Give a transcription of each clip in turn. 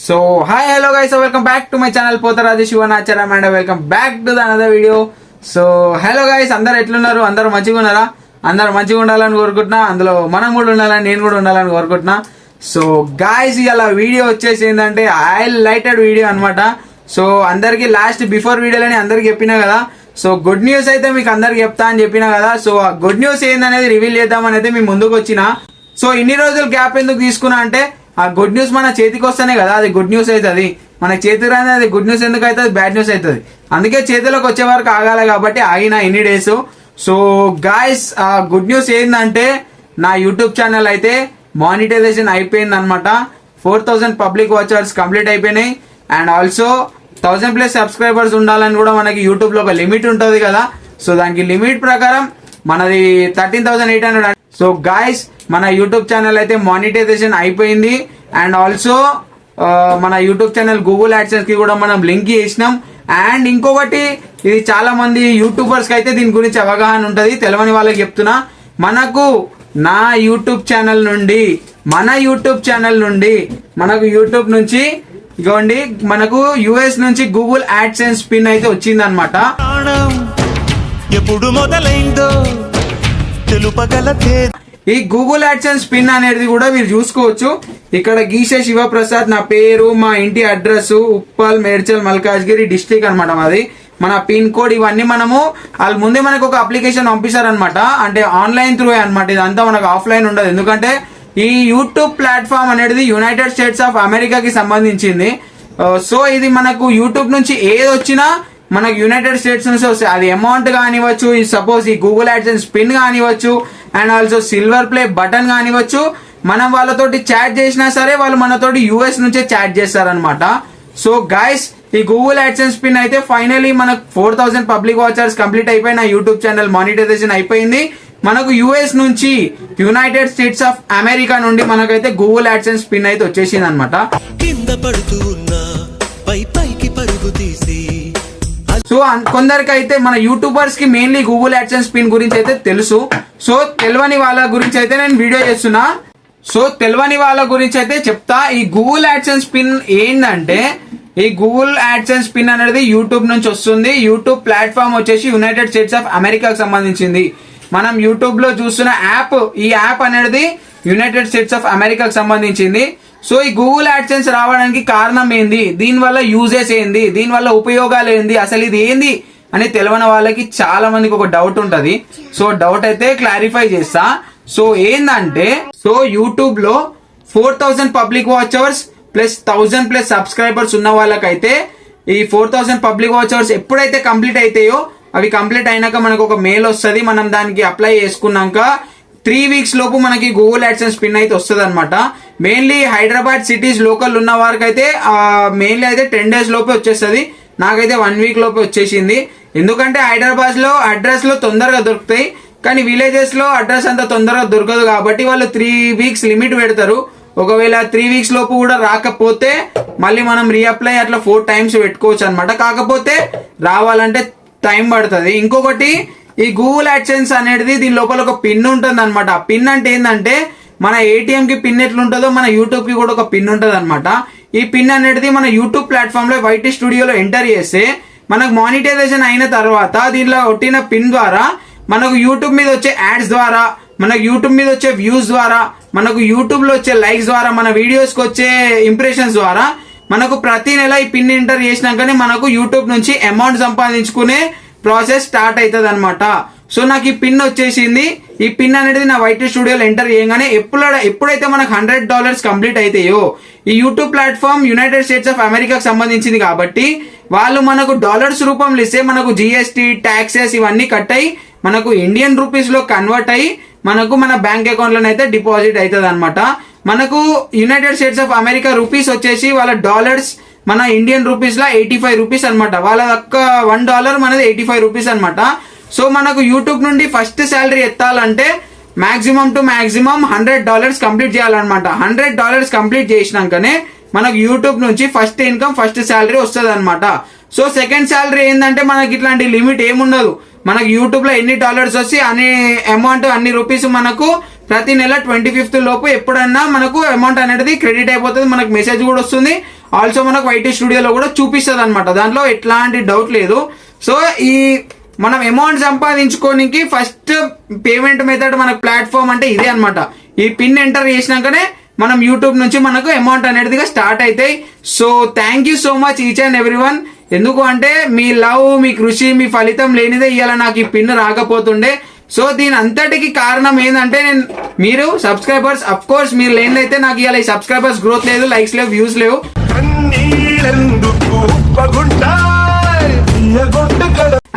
So hi hello guys, so welcome back to my channel Potharaji Shivanacharam and welcome back to the another video. So hello guys, అందరూ ఎట్లున్నారు? అందరూ మంచిగా ఉన్నారా? అందరూ మంచిగా ఉండాలని కోరుకుంటున్నా. అందులో మనం కూడా ఉండాలని నేను కూడా ఉండాలని కోరుకుంటున్నా. సో గాయ్స్ ఇలా వీడియో వచ్చేసి ఏంటంటే హైలైటెడ్ వీడియో అన్నమాట. సో అందరికి లాస్ట్ బిఫోర్ వీడియోలోనే అందరికి చెప్పినా కదా. సో గుడ్ న్యూస్ అయితే మీకు అందరికి చెప్తా అని చెప్పినా కదా. సో ఆ గుడ్ న్యూస్ ఏందనేది రివీల్ చేద్దామని అయితే మీ ముందుకు వచ్చిన. సో ఇన్ని రోజులు గ్యాప్ ఎందుకు తీసుకున్నా అంటే ఆ గుడ్ న్యూస్ మన చేతికి వస్తేనే కదా అది గుడ్ న్యూస్ అవుతుంది. మన చేతికి రాని అది గుడ్ న్యూస్ ఎందుకు అవుతుంది, బ్యాడ్ న్యూస్ అవుతుంది. అందుకే చేతిలోకి వచ్చే వరకు ఆగాలి కాబట్టి ఆగిన ఇన్ని డేస్. సో గాయస్ ఆ గుడ్ న్యూస్ ఏంటంటే నా యూట్యూబ్ ఛానల్ అయితే మానిటైజేషన్ అయిపోయింది అనమాట. 4000 పబ్లిక్ వాచ్ అవర్స్ కంప్లీట్ అయిపోయినాయి. అండ్ ఆల్సో 1000+ సబ్స్క్రైబర్స్ ఉండాలని కూడా మనకి యూట్యూబ్ లో ఒక లిమిట్ ఉంటుంది కదా. సో దానికి లిమిట్ ప్రకారం మనది 13,800. సో గాయస్ మన యూట్యూబ్ ఛానల్ అయితే మానిటైజేషన్ అయిపోయింది. అండ్ ఆల్సో మన యూట్యూబ్ ఛానల్ గూగుల్ యాడ్సెన్స్ కి కూడా మనం లింక్ చేసినాం. అండ్ ఇంకొకటి, ఇది చాలా మంది యూట్యూబర్స్ కి అయితే దీని గురించి అవగాహన ఉంటది, తెలియని వాళ్ళకి చెప్తున్నా. మనకు నా యూట్యూబ్ ఛానల్ నుండి మనకు యూట్యూబ్ నుంచి ఇగోండి మనకు యుఎస్ నుంచి గూగుల్ యాడ్సెన్స్ పిన్ అయితే వచ్చింది అనమాట. ఎప్పుడు మొదలైందో ఈ గూగుల్ యాడ్సెన్స్ పిన్ అనేది కూడా మీరు చూసుకోవచ్చు. ఇక్కడ గీసే శివప్రసాద్ నా పేరు, మా ఇంటి అడ్రస్ ఉప్పల్, మేడ్చల్, మల్కాజ్గిరి డిస్ట్రిక్ట్ అనమాట మాది. మన పిన్ కోడ్ ఇవన్నీ మనము వాళ్ళ ముందే మనకు ఒక అప్లికేషన్ పంపిస్తారనమాట. అంటే ఆన్లైన్ త్రూ అనమాట, ఇదంతా మనకు ఆఫ్లైన్ ఉండదు. ఎందుకంటే ఈ యూట్యూబ్ ప్లాట్ఫామ్ అనేది యునైటెడ్ స్టేట్స్ ఆఫ్ అమెరికాకి సంబంధించింది. సో ఇది మనకు యూట్యూబ్ నుంచి ఏది వచ్చినా మనకు యునైటెడ్ స్టేట్స్ నుంచి వస్తాయి. అది అమౌంట్ కానివ్వచ్చు, సపోజ్ ఈ గూగుల్ యాడ్సెన్స్ పిన్ కానివ్వచ్చు, and also silver play button కానివ్వచ్చు. మనం వాళ్ళతోటి చాట్ చేసినా సరే వాళ్ళు మనతోటి యుఎస్ నుంచే చాట్ చేస్తారనమాట. సో గైస్ ఈ గూగుల్ యాడ్సెన్స్ పిన్ అయితే ఫైనలీ మనకు 4000 పబ్లిక్ వాచర్స్ కంప్లీట్ అయిపోయి నా యూట్యూబ్ ఛానల్ మానిటైజేషన్ అయిపోయింది. మనకు యుఎస్ నుంచి యునైటెడ్ స్టేట్స్ ఆఫ్ అమెరికా నుండి మనకైతే గూగుల్ యాడ్సెన్స్ పిన్ అయితే వచ్చేసింది అనమాట. సో కొందరికి అయితే మన యూట్యూబర్స్ కి మెయిన్లీ గూగుల్ యాడ్సెన్స్ పిన్ గురించి అయితే తెలుసు. సో తెలియని వాళ్ళ గురించి అయితే నేను వీడియో చేస్తున్నా. సో తెలియని వాళ్ళ గురించి అయితే చెప్తా. ఈ గూగుల్ యాడ్సెన్స్ పిన్ ఏంటంటే, ఈ గూగుల్ యాడ్సెన్స్ పిన్ అనేది యూట్యూబ్ నుంచి వస్తుంది. యూట్యూబ్ ప్లాట్ఫామ్ వచ్చేసి యునైటెడ్ స్టేట్స్ ఆఫ్ అమెరికాకి సంబంధించింది. మనం యూట్యూబ్ లో చూస్తున్న యాప్, ఈ యాప్ అనేది యునైటెడ్ స్టేట్స్ ఆఫ్ అమెరికాకి సంబంధించింది. సో ఈ గూగుల్ యాడ్సెన్స్ రావడానికి కారణం ఏంది, దీనివల్ల యూజెస్ ఏంది, దీనివల్ల ఉపయోగాలు ఏంది, అసలు ఇది ఏంది అని తెలియని వాళ్ళకి చాలా మందికి ఒక డౌట్ ఉంటది. సో డౌట్ అయితే క్లారిఫై చేస్తా. సో ఏందంటే, సో యూట్యూబ్ లో 4000 public watch hours plus 1000+ subscribers ఉన్న వాళ్ళకైతే ఈ 4000 పబ్లిక్ వాచ్ అవర్స్ ఎప్పుడైతే కంప్లీట్ అవుతాయో, అవి కంప్లీట్ అయినాక మనకు ఒక మెయిల్ వస్తుంది. మనం దానికి అప్లై చేసుకున్నాక 3 వీక్స్ లోపు మనకి గూగుల్ యాడ్సెన్స్ పిన్ అయితే వస్తుంది అనమాట. మెయిన్లీ హైదరాబాద్ సిటీస్ లోకల్ ఉన్న వారికి అయితే మెయిన్లీ అయితే 10 days లోపే వచ్చేస్తుంది. నాకైతే 1 week లోపే వచ్చేసింది. ఎందుకంటే హైదరాబాద్ లో అడ్రస్ లో తొందరగా దొరుకుతాయి, కానీ విలేజెస్ లో అడ్రస్ అంత తొందరగా దొరకదు. కాబట్టి వాళ్ళు 3 weeks లిమిట్ పెడతారు. ఒకవేళ 3 weeks లోపు కూడా రాకపోతే మళ్ళీ మనం రీఅప్లై అట్లా 4 times పెట్టుకోవచ్చు అనమాట. కాకపోతే రావాలంటే టైం పడుతుంది. ఇంకొకటి, ఈ గూగుల్ యాడ్సెన్స్ అనేది దీని లోపల ఒక పిన్ ఉంటుంది అనమాట. ఆ పిన్ అంటే ఏంటంటే, మన ఏటీఎం కి పిన్ ఎట్లుంటుందో మన యూట్యూబ్ కి కూడా ఒక పిన్ ఉంటుంది అనమాట. ఈ పిన్ అనేది మన యూట్యూబ్ ప్లాట్ఫామ్ లో వైటీ స్టూడియోలో ఎంటర్ చేస్తే మనకు మానిటైజేషన్ అయిన తర్వాత దీనిలో ఒట్టిన పిన్ ద్వారా మనకు యూట్యూబ్ మీద వచ్చే యాడ్స్ ద్వారా, మనకు యూట్యూబ్ మీద వచ్చే వ్యూస్ ద్వారా, మనకు యూట్యూబ్ లో వచ్చే లైక్స్ ద్వారా, మన వీడియోస్ కి వచ్చే ఇంప్రెషన్స్ ద్వారా మనకు ప్రతి నెల ఈ పిన్ ఎంటర్ చేసినాకనే మనకు యూట్యూబ్ నుంచి అమౌంట్ సంపాదించుకునే ప్రాసెస్ స్టార్ట్ అవుతుంది అనమాట. సో నాకు ఈ పిన్ వచ్చేసింది. ఈ పిన్ అనేది నా వైటీ స్టూడియోలో ఎంటర్ చేయగానే ఎప్పుడైతే మనకు $100 కంప్లీట్ అవుతాయో, ఈ YouTube platform United states of అమెరికాకి సంబంధించింది కాబట్టి వాళ్ళు మనకు డాలర్స్ రూపంలో ఇస్తే మనకు జిఎస్టీ, ట్యాక్సెస్ ఇవన్నీ కట్ అయ్యి మనకు ఇండియన్ రూపీస్ లో కన్వర్ట్ అయ్యి మనకు మన బ్యాంక్ అకౌంట్ లోనైతే డిపాజిట్ అవుతుంది అనమాట. మనకు United states of America rupees వచ్చేసి వాళ్ళ డాలర్స్ మన ఇండియన్ రూపీస్ లా 85 రూపీస్ అనమాట. వాళ్ళ ఒక్క $1 మనది 85 రూపీస్ అనమాట. సో మనకు యూట్యూబ్ నుండి ఫస్ట్ శాలరీ ఎత్తాలంటే మాక్సిమం టు మాక్సిమం $100 కంప్లీట్ చేయాలన్నమాట. $100 కంప్లీట్ చేసినాకనే మనకు యూట్యూబ్ నుంచి ఫస్ట్ ఇన్కమ్, ఫస్ట్ శాలరీ వస్తుంది అనమాట. సో సెకండ్ శాలరీ ఏంటంటే మనకి ఇట్లాంటి లిమిట్ ఏముండదు. మనకు యూట్యూబ్ లో ఎన్ని డాలర్స్ వచ్చి అన్ని అమౌంట్, అన్ని రూపీస్ మనకు ప్రతి నెల 25th లోపు ఎప్పుడన్నా మనకు అమౌంట్ అనేది క్రెడిట్ అయిపోతుంది. మనకు మెసేజ్ కూడా వస్తుంది. ఆల్సో మనకు వైటీ స్టూడియోలో కూడా చూపిస్తుంది అనమాట, దాంట్లో ఎట్లాంటి డౌట్ లేదు. సో ఈ మనం అమౌంట్ సంపాదించుకోనికి ఫస్ట్ పేమెంట్ మెథడ్ మనకు ప్లాట్ఫామ్ అంటే ఇదే అనమాట. ఈ పిన్ ఎంటర్ చేసినాకనే మనం యూట్యూబ్ నుంచి మనకు అమౌంట్ అనేది స్టార్ట్ అవుతాయి. So thank you so much each and everyone. ఎందుకు అంటే మీ లవ్, మీ కృషి, మీ ఫలితం లేనిదే ఇవాళ నాకు ఈ పిన్ రాకపోతుండే. సో దీని అంతటికి కారణం ఏంటంటే మీరు సబ్స్క్రైబర్స్. అఫ్ కోర్స్ మీరు లేనిదైతే నాకు ఇవాళ ఈ సబ్స్క్రైబర్స్ గ్రోత్ లేదు, లైక్స్ లేవు, వ్యూస్ లేవు.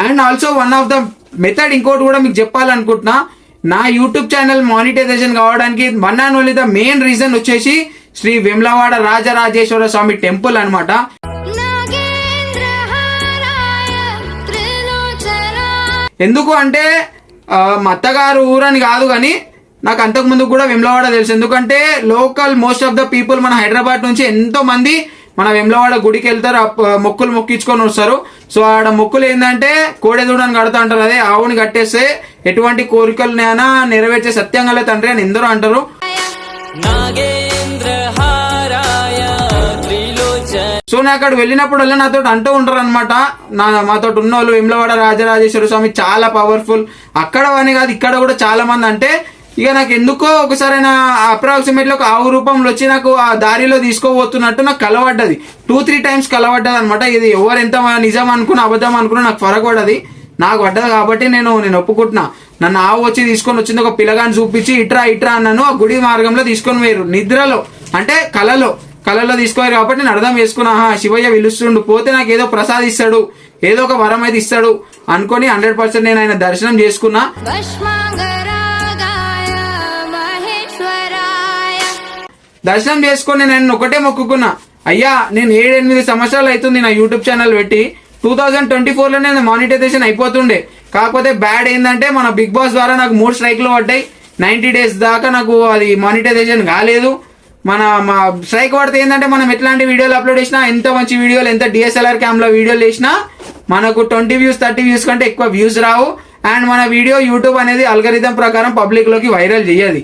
And also one of the method ఇంకోటి కూడా మీకు చెప్పాలనుకుంటున్నా. నా యూట్యూబ్ ఛానల్ మానిటైజేషన్ కావడానికి one and only the main reason వచ్చేసి శ్రీ వేములవాడ రాజరాజేశ్వర స్వామి టెంపుల్ అనమాట. ఎందుకు అంటే మా అత్తగారు ఊరని కాదు కానీ నాకు అంతకు ముందు కూడా వేములవాడ తెలుసు. ఎందుకంటే local most of the people మన హైదరాబాద్ నుంచి ఎంతో మంది మన వేములవాడ గుడికి వెళ్తారు, మొక్కులు మొక్కించుకొని వస్తారు. సో ఆడ మొక్కులు ఏంటంటే కోడెదూడని కడతా అంటారు, అదే ఆవుని కట్టేస్తే ఎటువంటి కోరికలనైనా నెరవేర్చే సత్యంగా తండ్రి అని ఎందరో అంటారు. సో నేను అక్కడ వెళ్ళినప్పుడల్లా నాతో అంటూ ఉంటారు అనమాట, మాతో ఉన్న వాళ్ళు వేములవాడ రాజరాజేశ్వర స్వామి చాలా పవర్ఫుల్, అక్కడ అని కాదు ఇక్కడ కూడా చాలా మంది. అంటే ఇక నాకు ఎందుకో ఒకసారి అప్రాక్సిమేట్లీ ఒక ఆవు రూపంలో వచ్చి నాకు ఆ దారిలో తీసుకోబోతున్నట్టు నాకు కలవడ్డది. 2-3 టైమ్స్ కలవడ్డది అనమాట. ఇది ఎవరు ఎంత నిజం అనుకున్నా అబద్ధం అనుకున్నా నాకు ఫరక్ పడ్డది, నాకు పడ్డది కాబట్టి నేను ఒప్పుకుంటున్నా. నన్ను ఆవు వచ్చి తీసుకొని వచ్చింది, ఒక పిల్లగాని చూపించి ఇట్రా ఇట్రా అన్నాను. ఆ గుడి మార్గంలో తీసుకొని పోయారు, నిద్రలో అంటే కళలో తీసుకోవాలి కాబట్టి నేను అర్థం చేసుకున్నా, శివయ్య పిలుస్తుండు, పోతే నాకు ఏదో ప్రసాదిస్తాడు, ఏదో ఒక వరం అయితే ఇస్తాడు అనుకొని 100% నేను ఆయన దర్శనం చేసుకున్నా. దర్శనం చేసుకొని నేను ఒకటే మొక్కుకున్నా, అయ్యా నేను 7-8 సంవత్సరాలు అవుతుంది నా యూట్యూబ్ ఛానల్ పెట్టి. 2024లో నేను మానిటైజేషన్ అయిపోతుండే. కాకపోతే బ్యాడ్ ఏంటంటే మన బిగ్ బాస్ ద్వారా నాకు 3 స్ట్రైక్లు పడ్డాయి. 90 days దాకా నాకు అది మానిటైజేషన్ కాలేదు. మా స్ట్రైక్ పడితే ఏంటంటే మనం ఎట్లాంటి వీడియోలు అప్లోడ్ చేసినా, ఎంత మంచి వీడియోలు, ఎంత డిఎస్ఎల్ఆర్ క్యామ్లో వీడియోలు చేసినా మనకు 20 views 30 views కంటే ఎక్కువ వ్యూస్ రావు. అండ్ మన వీడియో యూట్యూబ్ అనేది అల్గరిథం ప్రకారం పబ్లిక్ లోకి వైరల్ చేయదు.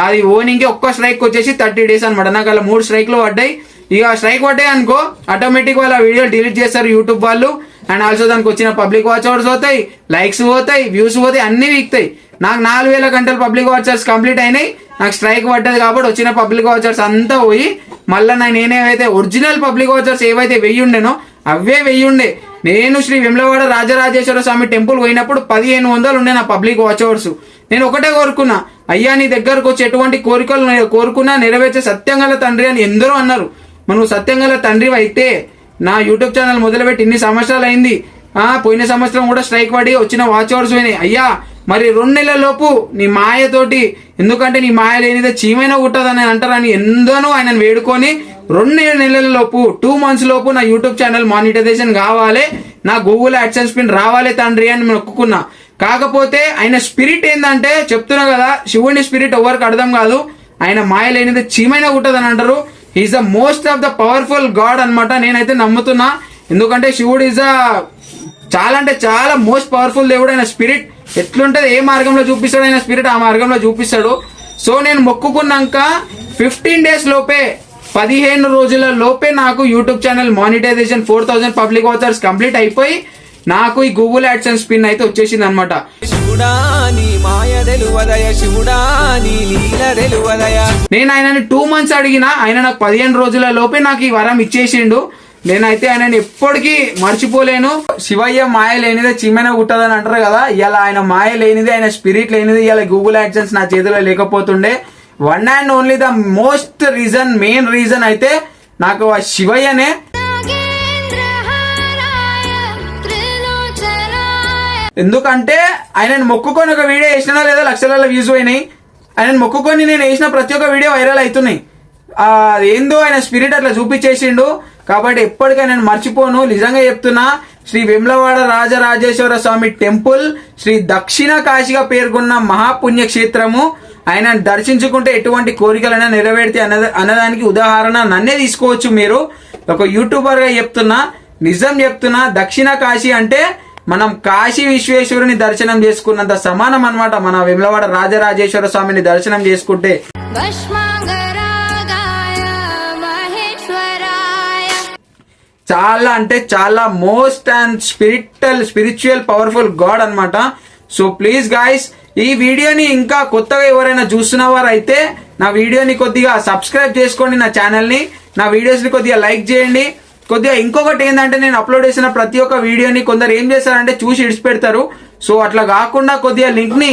అది ఓనింగ్ ఒక్క స్ట్రైక్ వచ్చేసి 30 days అనమాట. నాకు అలా 3 స్ట్రైక్లు పడ్డాయి. ఇక స్ట్రైక్ పడ్డాయి అనుకో ఆటోమేటిక్ వాళ్ళ వీడియో డిలీట్ చేస్తారు యూట్యూబ్ వాళ్ళు. అండ్ ఆల్సో దానికి వచ్చిన పబ్లిక్ వాచ్ అవర్స్ పోతాయి, లైక్స్ పోతాయి, వ్యూస్ పోతాయి, అన్ని వీక్తాయి. నాకు 4000 గంటలు పబ్లిక్ వాచర్స్ కంప్లీట్ అయినాయి. నాకు స్ట్రైక్ పడ్డది కాబట్టి వచ్చిన పబ్లిక్ వాచర్స్ అంతా పోయి మళ్ళీ నేనేవైతే ఒరిజినల్ పబ్లిక్ వాచర్స్ ఏవైతే 1000 ఉండేనో అవే 1000 ఉండే. నేను శ్రీ వేములవాడ రాజరాజేశ్వర స్వామి టెంపుల్ పోయినప్పుడు 1500 ఉండే నా పబ్లిక్ వాచ్ అవర్స్. నేను ఒకటే కోరుకున్నా, అయ్యా నీ దగ్గరకు వచ్చి ఎటువంటి కోరికలు కోరుకున్నా నెరవేర్చే సత్యంగల తండ్రి అని ఎందరో అన్నారు. మనం సత్యంగల తండ్రి అయితే నా యూట్యూబ్ ఛానల్ మొదలుపెట్టి ఇన్ని సంవత్సరాలు అయింది. పోయిన సంవత్సరం కూడా స్ట్రైక్ పడి వచ్చిన వాచ్ అవర్స్ పోయినాయి. అయ్యా మరి 2 నెలల లోపు నీ మాయతోటి, ఎందుకంటే నీ మాయ లేనిదే చీమైనా కుట్టదని అంటారని ఎందనో ఆయనను వేడుకొని 2 నెలల లోపు 2 months లోపు నా యూట్యూబ్ ఛానల్ మానిటైజేషన్ కావాలి, నా గూగుల్ యాడ్సెన్స్ పిన్ రావాలి తండ్రి అని నేను ఒప్పుకున్నా. కాకపోతే ఆయన స్పిరిట్ ఏంటంటే చెప్తున్నా కదా, శివుని స్పిరిట్ ఎవరికి అర్థం కాదు. ఆయన మాయ లేనిదే చీమైనా కుట్టదని అంటారు. Is the most of the powerful God అనమాట. నేనైతే నమ్ముతున్నా, ఎందుకంటే శివుడు ఈజ్ చాలా అంటే చాలా మోస్ట్ పవర్ఫుల్ దేవుడు. ఆయన స్పిరిట్ ఎట్లుంటది, ఏ మార్గంలో చూపిస్తాడు ఆయన స్పిరిట్ ఆ మార్గంలో చూపిస్తాడు. సో నేను మొక్కుకున్నాక 15 days లోపే, 15 రోజుల లోపే నాకు YouTube channel monetisation 4000 public watchers complete అయిపోయి నాకు ఈ గూగుల్ యాడ్సెన్స్ పిన్ అయితే వచ్చేసింది అనమాట. నేను ఆయనని 2 months అడిగినా ఆయన నాకు 15 రోజుల లోపే నాకు ఈ వరం ఇచ్చేసిండు. నేనైతే ఆయనని ఎప్పటికీ మర్చిపోలేను. శివయ్య మాయ లేనిదే చీమైన కుట్టదని అంటారు కదా, ఇలా ఆయన మాయ లేనిదే, ఆయన స్పిరిట్ లేనిదే ఇలా గూగుల్ యాడ్సెన్స్ నా చేతిలో లేకపోతుండే. One and only the most reason, main reason అయితే నాకు ఆ శివయ్యనే. ఎందుకంటే ఆయనను మొక్కుకొని ఒక వీడియో వేసినా లేదా లక్షల వ్యూస్ పోయినాయి. ఆయనను మొక్కుకొని నేను వేసిన ప్రతి ఒక్క వీడియో వైరల్ అవుతున్నాయి. ఏందో ఆయన స్పిరిట్ అట్లా చూపించేసిండు. కాబట్టి ఎప్పటికీ నేను మర్చిపోను. నిజంగా చెప్తున్నా, శ్రీ వేములవాడ రాజరాజేశ్వర స్వామి టెంపుల్ శ్రీ దక్షిణ కాశీగా పేర్కొన్న మహాపుణ్యక్షేత్రము. ఆయన దర్శించుకుంటే ఎటువంటి కోరికలైనా నెరవేర్తే అన్నదానికి ఉదాహరణ నన్నే తీసుకోవచ్చు. మీరు ఒక యూట్యూబర్ గా చెప్తున్నా, నిజం చెప్తున్నా, దక్షిణ కాశీ అంటే మనం కాశీ విశ్వేశ్వరుని దర్శనం చేసుకున్నంత సమానం అన్నమాట. మన వేములవాడ రాజరాజేశ్వర స్వామిని దర్శనం చేసుకుంటే. చాలా అంటే చాలా most and spiritual powerful God అన్నమాట. సో ప్లీజ్ గాయస్, ఈ వీడియోని ఇంకా కొత్తగా ఎవరైనా చూస్తున్న వారు అయితే నా వీడియోని కొద్దిగా సబ్స్క్రైబ్ చేసుకోండి, నా ఛానల్ని, నా వీడియోస్ని కొద్దిగా లైక్ చేయండి. కొద్దిగా ఇంకొకటి ఏంటంటే నేను అప్లోడ్ చేసిన ప్రతి ఒక్క వీడియోని కొందరు ఏం చేస్తారంటే చూసి ఇడిచిపెడతారు. సో అట్లా కాకుండా కొద్దిగా లింక్ని,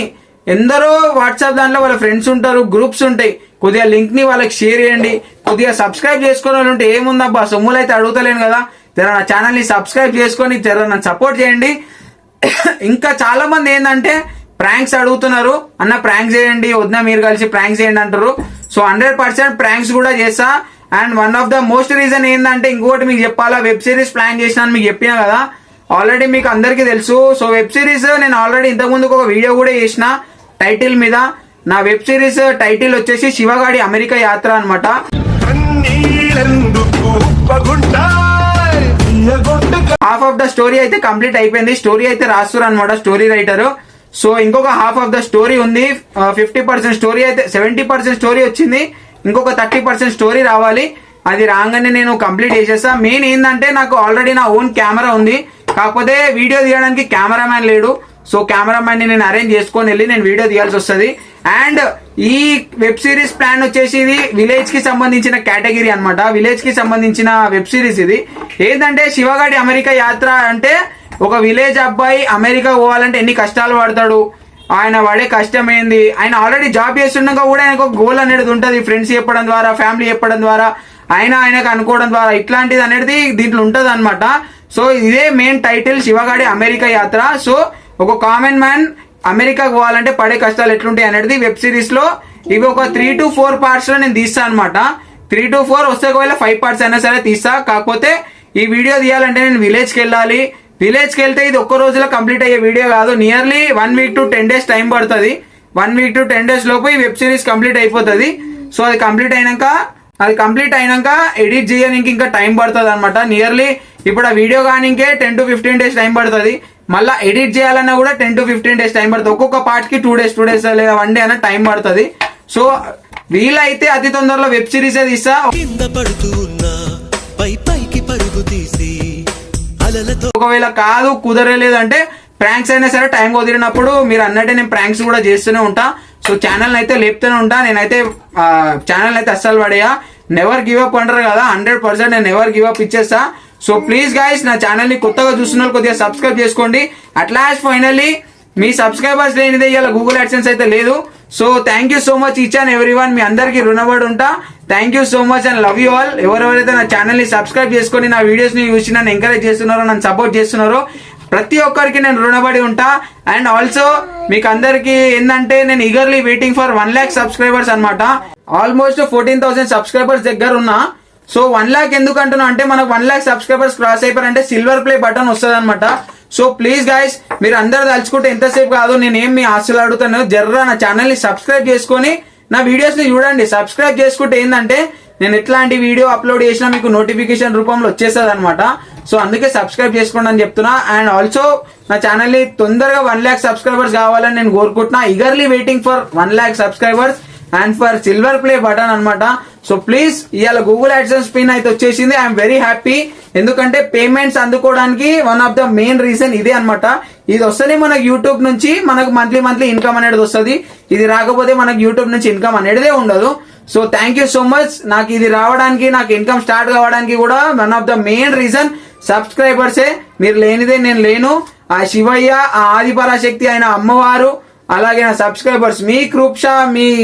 ఎందరో వాట్సాప్ దాంట్లో వాళ్ళ ఫ్రెండ్స్ ఉంటారు, గ్రూప్స్ ఉంటాయి, కొద్దిగా లింక్ని వాళ్ళకి షేర్ చేయండి. కొద్దిగా సబ్స్క్రైబ్ చేసుకునే వాళ్ళు ఉంటే ఏముందబ్బా, సొమ్ములు అయితే అడుగుతలేను కదా, జర నా ఛానల్ని సబ్స్క్రైబ్ చేసుకొని జర నన్ను సపోర్ట్ చేయండి. ఇంకా చాలా మంది ఏంటంటే ప్రాంక్స్ అడుగుతున్నారు, అన్న ప్రాంక్ చేయండి, వద్దా మీరు కలిసి ప్రాంక్ చేయండి అంటారు. సో 100% ప్రాంక్స్ కూడా చేస్తా. And one of the most reason ఏంటంటే ఇంకొకటి మీకు చెప్పాలా, వెబ్ సిరీస్ ప్లాన్ చేసినాను మీకు చెప్పినా కదా, ఆల్రెడీ మీకు అందరికీ తెలుసు. సో వెబ్ సిరీస్ నేను ఆల్రెడీ ఇంతకుముందుకు ఒక వీడియో కూడా చేసిన టైటిల్ మీద. నా వెబ్ సిరీస్ టైటిల్ వచ్చేసి శివగాడి అమెరికా యాత్ర అనమాట. హాఫ్ ఆఫ్ ద స్టోరీ అయితే కంప్లీట్ అయిపోయింది, స్టోరీ అయితే రాస్తున్నారు అనమాట స్టోరీ రైటర్. సో ఇంకొక హాఫ్ ఆఫ్ ద స్టోరీ ఉంది. 50% స్టోరీ అయితే 70% స్టోరీ వచ్చింది, ఇంకొక 30% స్టోరీ రావాలి. అది రాగానే నేను కంప్లీట్ చేసేస్తా. మెయిన్ ఏంటంటే నాకు ఆల్రెడీ నా ఓన్ కెమెరా ఉంది, కాకపోతే వీడియో తీయడానికి కెమెరామ్యాన్ లేడు. సో కెమెరామ్యాన్ ని నేను అరేంజ్ చేసుకొని వెళ్ళి నేను వీడియో తీయాల్సి వస్తుంది. అండ్ ఈ వెబ్ సిరీస్ ప్లాన్ వచ్చేసి ఇది విలేజ్ కి సంబంధించిన కేటగిరీ అనమాట, విలేజ్ కి సంబంధించిన వెబ్ సిరీస్. ఇది ఏంటంటే శివగాడి అమెరికా యాత్ర అంటే ఒక విలేజ్ అబ్బాయి అమెరికా పోవాలంటే ఎన్ని కష్టాలు పడతాడు, ఆయన పడే కష్టం ఏంది, ఆయన ఆల్రెడీ జాబ్ చేస్తుండగా కూడా ఆయనకు ఒక గోల్ అనేది ఉంటుంది, ఫ్రెండ్స్ చెప్పడం ద్వారా, ఫ్యామిలీ చెప్పడం ద్వారా, ఆయనకు అనుకోవడం ద్వారా, ఇట్లాంటిది అనేది దీంట్లో ఉంటది అనమాట. సో ఇదే మెయిన్ టైటిల్, శివగాడి అమెరికా యాత్ర. సో ఒక కామన్ మ్యాన్ అమెరికాకు పోవాలంటే పడే కష్టాలు ఎట్లుంటాయి అనేది వెబ్ సిరీస్ లో ఇవి ఒక 3 to 4 parts లో నేను తీస్తా అనమాట. 3 to 4 వస్తే ఒకవేళ 5 parts అయినా సరే తీస్తా. కాకపోతే ఈ వీడియో తీయాలంటే నేను విలేజ్ కి వెళ్ళాలి. విలేజ్ కి వెళ్తే ఇది ఒక్క రోజులో కంప్లీట్ అయ్యే వీడియో కాదు, nearly 1 week to 10 days time పడుతుంది. 1 week to 10 days లోపు ఈ వెబ్ సిరీస్ కంప్లీట్ అయిపోతుంది. సో అది కంప్లీట్ అయినాక ఎడిట్ చేయడానికి ఇంకా టైం పడుతుంది అనమాట. నియర్లీ ఇప్పుడు ఆ వీడియో కానీ 10 to 15 days టైం పడుతుంది. మళ్ళీ ఎడిట్ చేయాలన్నా కూడా 10 to 15 days టైం పడుతుంది. ఒక్కొక్క పార్ట్ కి 2 days లేదా 1 day అన్న టైం పడుతుంది. సో వీలైతే అతి తొందరలో వెబ్ సిరీస్ తీస్తా. ఒకవేళ కాదు కుదరలేదు అంటే ప్రాంక్స్ అయినా సరే టైం కుదిరినప్పుడు మీరు అన్నట్టే నేను ప్రాంక్స్ కూడా చేస్తూనే ఉంటా. సో ఛానల్ అయితే లేపుతూనే ఉంటా. నేనైతే ఛానల్ అయితే అస్సలు పడేయా, నెవర్ గివ్ అప్ అంటారు కదా, 100% నేను నెవర్ గివ్ అప్ ఇచ్చేస్తా. సో ప్లీజ్ గైస్, నా ఛానల్ ని కొత్తగా చూస్తున్న కొద్దిగా సబ్స్క్రైబ్ చేసుకోండి. అట్లాస్ట్ ఫైనల్లీ మీ సబ్స్క్రైబర్స్ లేనిదే ఇలా గూగుల్ యాడ్సెన్స్ అయితే లేదు. So thank you so much each and every one, మీ అందరికి రుణపడి ఉంటా. Thank you so much and love you all. ఎవరెవరైతే నా ఛానల్ ని సబ్స్క్రైబ్ చేసుకొని నా వీడియోస్ ని చూసి నన్ను ఎంకరేజ్ చేస్తున్నారో, నన్ను సపోర్ట్ చేస్తున్నారో ప్రతి ఒక్కరికి నేను రుణపడి ఉంటా. అండ్ ఆల్సో మీకు అందరికి ఏంటంటే నేను eagerly waiting for 1 lakh subscribers అనమాట. ఆల్మోస్ట్ 14,000 సబ్స్క్రైబర్స్ దగ్గర ఉన్నా. సో 1 lakh ఎందుకు అంటున్నా అంటే మనకు 1 lakh సబ్స్క్రైబర్స్ క్రాస్ అయిపోయారంటే సిల్వర్ ప్లే బటన్ వస్తుంది అనమాట. సో ప్లీజ్ గైస్, మీరు అందరు తలుచుకుంటే ఎంతసేపు కాదు, నేనేం మీ ఆశలు అడుగుతాను, జర్రా నా ఛానల్ ని సబ్స్క్రైబ్ చేసుకొని నా వీడియోస్ ని చూడండి. సబ్స్క్రైబ్ చేసుకుంటే ఏంటంటే నేను ఎట్లాంటి వీడియో అప్లోడ్ చేసినా మీకు నోటిఫికేషన్ రూపంలో వచ్చేస్తుంది అనమాట. సో అందుకే సబ్స్క్రైబ్ చేసుకోండి అని చెప్తున్నా. అండ్ ఆల్సో నా ఛానల్ ని తొందరగా 1 lakh సబ్స్క్రైబర్స్ కావాలని నేను కోరుకుంటున్నా. Eagerly waiting for 1 lakh subscribers and for silver play button అనమాట. సో ప్లీజ్, ఇవాళ గూగుల్ యాడ్సెన్స్ పిన్ అయితే వచ్చేసింది. ఐఎమ్ వెరీ హ్యాపీ, ఎందుకంటే పేమెంట్స్ అందుకోవడానికి one of the main reason ఇదే అనమాట. ఇది వస్తేనే మనకు యూట్యూబ్ నుంచి మనకు మంత్లీ ఇన్కమ్ అనేది వస్తుంది. ఇది రాకపోతే మనకు యూట్యూబ్ నుంచి ఇన్కమ్ అనేదే ఉండదు. So thank you so much. నాకు ఇది రావడానికి, నాకు ఇన్కమ్ స్టార్ట్ కావడానికి కూడా one of the main reason సబ్స్క్రైబర్సే. మీరు లేనిదే నేను లేను. ఆ శివయ్య, ఆ ఆదిపరాశక్తి అయిన అమ్మవారు, అలాగే నా సబ్స్క్రైబర్స్, మీ కృప,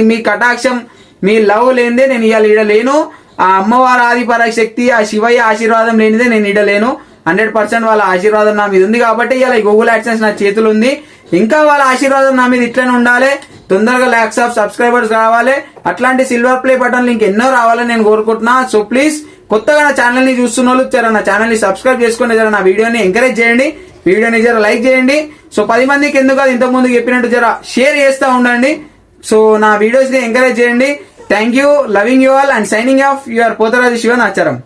మీ కటాక్షం, మీ లవ్ లేనిదే నేను ఇవాళ ఈడలేను. ఆ అమ్మవారి ఆదిపరాశక్తి, ఆ శివయ్య ఆశీర్వాదం లేనిదే నేను ఈడలేను. 100% వాళ్ళ ఆశీర్వాదం నా మీద ఉంది కాబట్టి ఇలా గూగుల్ యాడ్సెన్స్ నా చేతులు ఉంది. ఇంకా వాళ్ళ ఆశీర్వాదం నా మీద ఇట్లనే ఉండాలి. తొందరగా lakhs ఆఫ్ సబ్స్క్రైబర్స్ రావాలి. అట్లాంటి సిల్వర్ ప్లే బటన్లు ఇంకెన్నో రావాలని నేను కోరుకుంటున్నా. సో ప్లీజ్, కొత్తగా నా ఛానల్ ని చూస్తున్న వాళ్ళు జర నా ఛానల్ ని సబ్స్క్రైబ్ చేసుకుని జర నా వీడియోని ఎంకరేజ్ చేయండి, వీడియోని జర లైక్ చేయండి. సో 10 మందికి ఎందుకు అది ఇంతకు ముందు చెప్పినట్టు జర షేర్ చేస్తూ ఉండండి. సో నా వీడియోస్ ని ఎంకరేజ్ చేయండి. Thank you, loving you all and signing off your Potharaju Shivan ఆచారం.